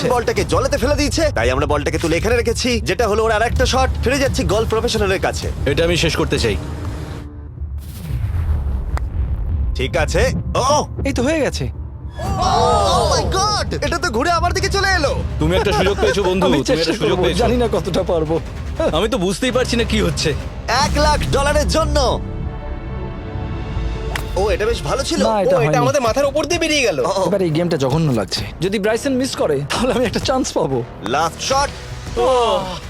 Nolan বলটাকে জলেতে ফেলে দিয়েছে, তাই আমরা বলটাকে তুলে এখানে রেখেছি, যেটা হলো ওর আরেকটা শট। ফিরে যাচ্ছি গলফ প্রফেশনালের কাছে। এটা আমি শেষ করতে চাই। ঠিক আছে। ও এই তো হয়ে গেছে। মাই গড, এটা তো ঘুরে আমার দিকে চলে এলো। তুমি একটা সুযোগ পেয়েছো বন্ধু, আমি তুমি চেষ্টা একটা সুযোগ করবো, পেয়েছো। জানি না কতটা পারবো। আমি তো বুঝতেই পারছি না কি হচ্ছে। $1,00,000 জন্য। ও এটা বেশ ভালো ছিল। না, এটা হয়নি। আমাদের মাথার উপর দিয়ে বেরিয়ে গেল। ও, এবার এই গেমটা জঘন্য লাগছে। যদি ব্রাইসন মিস করে তাহলে আমি একটা চান্স পাবো। Last shot.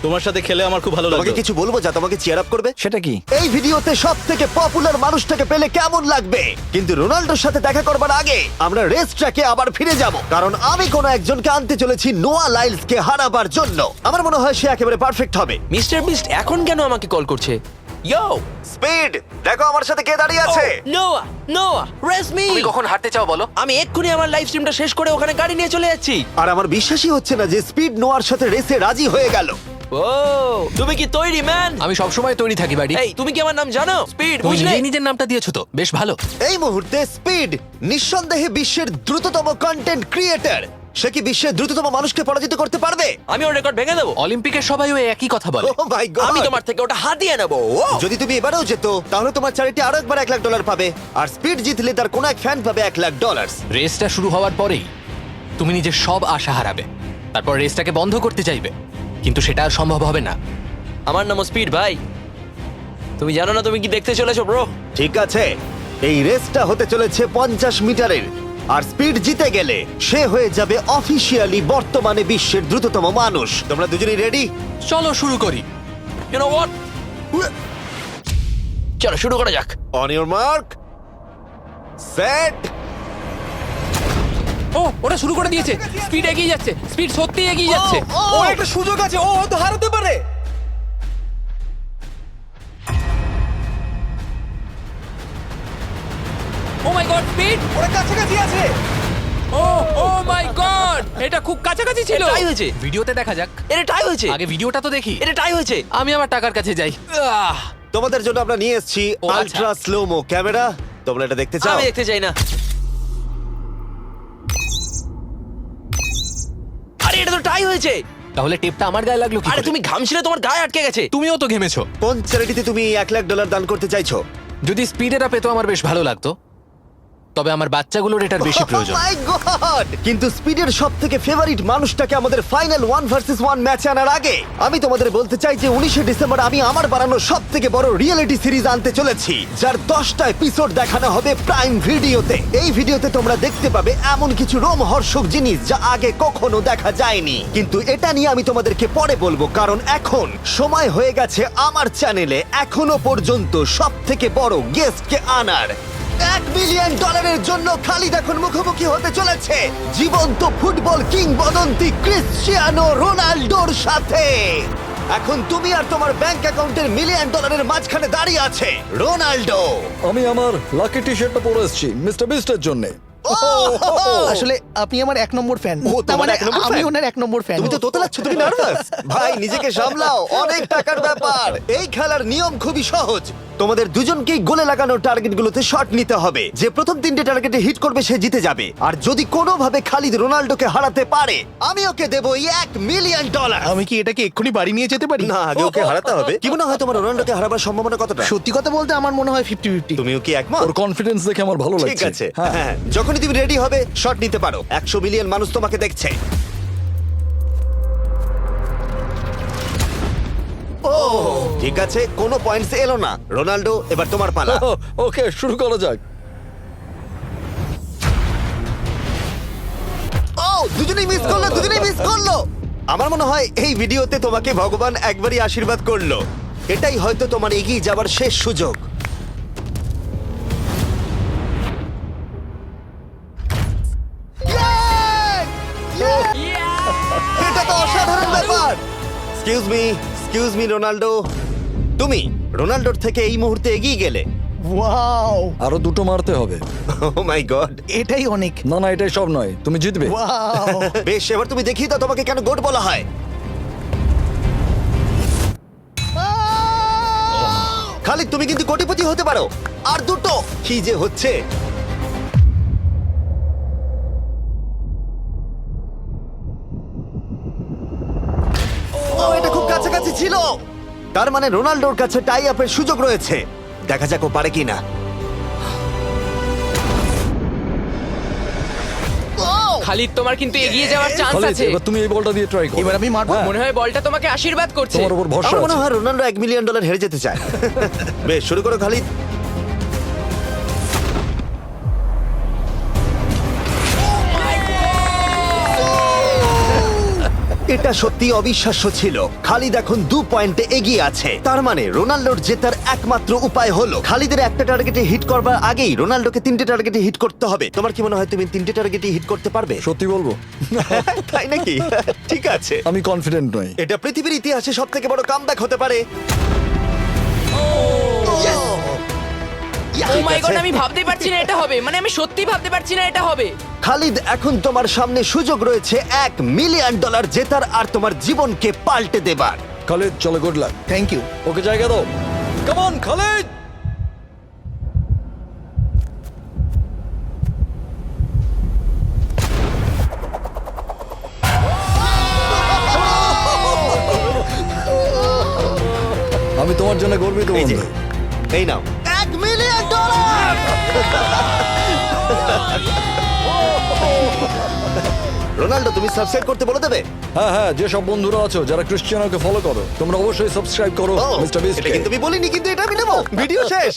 তোমার সাথে খেলে আমার খুব ভালো তোমাকে লাগলো। কিছু বলবো যা তোমাকে চিয়ার আপ করবে? সেটা কি? এই ভিডিওতে সব থেকে পপুলার মানুষটাকে পেলে কেমন লাগবে? কিন্তু রোনাল্ডোর সাথে দেখা করবার আগে আমরা রেস ট্র্যাকে আবার ফিরে যাব, কারণ আমি কোনো একজনকে আনতে চলেছি নোয়া লাইলসকে হারাবার জন্য। আমার মনে হয় সে একেবারে পারফেক্ট হবে। মিস্টার বিস্ট এখন কেন আমাকে কল করছে? ইয়ো স্পিড, দেখো আমার সাথে কে দাঁড়িয়ে আছে। নোয়া নোয়া রেস মি। তুমি কখন হাঁটতে চাও বলো? আমি এক্ষুনি আমার লাইভ স্ট্রিমটা শেষ করে ওখানে গাড়ি নিয়ে চলে যাচ্ছি। আর আমার বিশ্বাসই হচ্ছে না যে স্পিড নোয়ার সাথে রেসে রাজি হয়ে গেল। ও তুমি কি তৈরি ম্যান? আমি সবসময় তৈরি থাকি বাড়ি। এই তুমি কি আমার নাম জানো? স্পিড তুমি বুঝলে? নিজেই নিজের নামটা দিয়েছো তো, বেশ ভালো। এই মুহূর্তে স্পিড নিঃসন্দেহে বিশ্বের দ্রুততম কন্টেন্ট ক্রিয়েটর। সে কি বিশ্বের দ্রুততম মানুষকে পরাজিত করতে পারবে? আমি ওর রেকর্ড ভেঙে দেবো। অলিম্পিকের সবাই ওই একই কথা বলে। ও মাই গড, আমি তোমার থেকে ওটা হাতিয়ে নেবো। ও যদি তুমি এবারেও যেত তাহলে তোমার চ্যারিটি আরো একবার $1,00,000 পাবে, আর স্পিড জিতলে তার কোনো এক ফ্যান পাবে $1,00,000। রেসটা শুরু হওয়ার পরেই তুমি নিজের সব আশা হারাবে, তারপর রেসটাকে বন্ধ করতে চাইবে, কিন্তু সেটা আর সম্ভব হবে না। আমার নাম স্পিড ভাই। তুমি জানো না তুমি কি দেখতে চলেছো ব্রো? ঠিক আছে, এই রেসটা হতে চলেছে 50 মিটারের, আর স্পিড জিতে গেলে সে হয়ে যাবে অফিসিয়ালি বর্তমানে বিশ্বের দ্রুততম মানুষ। তোমরা দুজনেই রেডি? চলো শুরু করি। You know what? চলো শুরু করা যাক। On your mark, set. ও ওটা শুরু করে দিয়েছে। স্পিড এগিয়ে যাচ্ছে, স্পিড সত্যি এগিয়ে যাচ্ছে। ও একটা সুযোগ আছে, ও হয়তো হারাতে পারে। ও মাই গড, স্পিড! ওরা কাছাকাছি আছে। ও ও মাই গড, এটা খুব কাছাকাছি ছিল। টাই হয়েছে। ভিডিওতে দেখা যাক। এটা টাই হয়েছে। আগে ভিডিওটা তো দেখি। এটা টাই হয়েছে। আমি আমার টাকার কাছে যাই। তোমাদের জন্য আমরা নিয়ে এসেছি ও, আচ্ছা। Ultra slomo camera. তোমরা এটা দেখতে চাও? আমি দেখতে চাই না। আরে এটা তো টাই হয়েছে। তাহলে টেপটা আমার গায়ে লাগলো কি আরে করে? তুমি ঘামছিলে, তোমার গায়ে আটকে গেছে। তুমিও তো ঘেমেছো। কোন চ্যারিটিতে তুমি $1,00,000 দান করতে চাইছো? যদি স্পিডেরা পেতো আমার বেশ ভালো লাগতো, তবে আমার বাচ্চাগুলোর এটার বেশি প্রয়োজন। Oh my God! কিন্তু স্পিডের সবথেকে ফেভারিট মানুষটাকে আমাদের ফাইনাল 1 ভার্সেস 1 ম্যাচে আনার আগে আমি তোমাদের বলতে চাই যে 19শে ডিসেম্বর আমি আমার বানানো সবথেকে বড় রিয়েলিটি সিরিজ আনতে চলেছি, যার 10টা এপিসোড দেখানো হবে প্রাইম ভিডিওতে। এই ভিডিওতে তোমরা দেখতে পাবে এমন কিছু রোমহর্ষক জিনিস যা আগে কখনো দেখা যায়নি, কিন্তু এটা নিয়ে আমি তোমাদেরকে পরে বলবো, কারণ এখন সময় হয়ে গেছে আমার চ্যানেলে এখনো পর্যন্ত সবথেকে বড় গেস্টকে আনার। $1 মিলিয়ন জন্য খালিদ এখন মুখোমুখি হতে চলেছে জীবন্ত ফুটবল কিংবদন্তি ক্রিশ্চিয়ানো রোনাল্ডোর সাথে। এখন তুমি আর তোমার ব্যাংক অ্যাকাউন্টের $1 মিলিয়ন মাঝখানে দাঁড়িয়ে আছে রোনাল্ডো। আমি আমার লাকি টি শার্টটা পরে এসেছি মিস্টার বিস্টের জন্য। আসলে আপনি আমার 1 নম্বর ফ্যান। ও, তার তোমার মানে 1 নম্বর আমি fan? ওনার 1 নম্বর ফ্যান। তুমি তো তোতলাচ্ছ, তুমি নার্ভাস। ভাই নিজেকে সামলাও, অনেক টাকার ব্যাপার। এই খেলার নিয়ম খুবই সহজ। তোমাদের দুজনকেই গোলে লাগানো টার্গেটগুলোতে শট নিতে হবে। যে প্রথম 3টে টার্গেটে হিট করবে সে জিতে যাবে। আর যদি কোনোভাবে খালিদ রোনাল্ডোকে হারাতে পারে আমি ওকে দেবো $1 মিলিয়ন। আমি কি এটাকে এক্ষুনি বাড়ি নিয়ে যেতে পারি? না, আগে ওকে হারাতে হবে। কি মনে হয় তোমার রোনাল্ডোকে হারাবার সম্ভাবনা কতটা? সত্যি কথা বলতে আমার মনে হয় 50-50। তুমিও কি একমত? ওর কনফিডেন্স দেখে আমার ভালো লাগছে। ঠিক আছে, হ্যাঁ, যখনই তুমি রেডি হবে শট নিতে পারো। 100 মিলিয়ন মানুষ তোমাকে দেখছে। ও ঠিক আছে, কোনো পয়েন্টস এলো না। রোনাল্ডো, এবার তোমার পালা। ওকে শুরু করা যাক। ও দুজনেই মিস করলো, দুজনেই মিস করলো। আমার মনে হয় এই ভিডিওতে তোমাকে ভগবান একবারই আশীর্বাদ করলো। এটাই হয়তো তোমার এগিয়ে যাবার শেষ সুযোগ। এটা তো অসাধারণ ব্যাপার। এক্সকিউজ মি রোনাল্ডো, তুমি রোনাল্ডোর থেকে এই মুহূর্তে এগিয়ে গেলে। ওয়াও, আরো দুটো মারতে হবে। ও মাই গড। এটাই অনেক। না না, এটাই সব নয়, তুমি জিতবে। ওয়াও, বেশ, এবার তুমি দেখিয়ে দাও তোমাকে কেন গোট বলা হয়। খালিদ, তুমি কিন্তু কোটিপতি হতে পারো। আর দুটো। কি যে হচ্ছে। কাছে ছিল। তার মানে রোনাল্ডোর কাছে টাই আপের সুযোগ রয়েছে। দেখা যাক ও পারে কিনা। খালিদ তোমার কিন্তু এগিয়ে যাওয়ার চান্স খালিদ, আছে। এবার তুমি এই বলটা দিয়ে ট্রাই করো। এবার আমি মারবো। হ্যাঁ, মনে হয় বলটা তোমাকে আশীর্বাদ করছে। তোমার উপর ভরসা আমার মনে আছে। হয় রোনাল্ডো $1 মিলিয়ন হেরে যেতে চায়। বেশ, শুরু করো খালিদ। এটা সত্যি অবিশ্বাস্য ছিল। খালিদ এখন 2 পয়েন্টে এগিয়ে আছে। তার মানে রোনাল্ডোর জেতার একমাত্র উপায় হলো খালিদের একটা টার্গেটে হিট করবার আগেই রোনাল্ডোকে 3টে টার্গেটে হিট করতে হবে। তোমার কি মনে হয় তুমি 3টে টার্গেটে হিট করতে পারবে? সত্যি বলবো, তাই নাকি? ঠিক আছে। আমি কনফিডেন্ট নই। এটা পৃথিবীর ইতিহাসে সবথেকে বড় কামব্যাক হতে পারে। ও মাই ঠিক গড, আছে। আমি ভাবতে পারছি না এটা হবে। মানে আমি সত্যি ভাবতে পারছি না এটা হবে। খালিদ, এখন তোমার সামনে সুযোগ রয়েছে $1 মিলিয়ন জেতার আর তোমার জীবনকে পাল্টে দেবার। খালিদ, চলো, good luck. Thank you. Okay জায়গা দাও। Come on Khalid. আমি তোমার জন্য গর্বিত এই যে, বন্ধু। এই নাও $1 মিলিয়ন। রোনাল্ডো, তুমি সাবস্ক্রাইব করতে বলে দেবে? হ্যাঁ হ্যাঁ, যে সব বন্ধুরা আছো যারা ক্রিশ্চিয়ানোকে ফলো করো, তোমরা অবশ্যই সাবস্ক্রাইব করো ও, মিস্টার বিস্ট। এটা কিন্তু আমি বলিনি, কিন্তু এটা আমি নেবো। ভিডিও শেষ।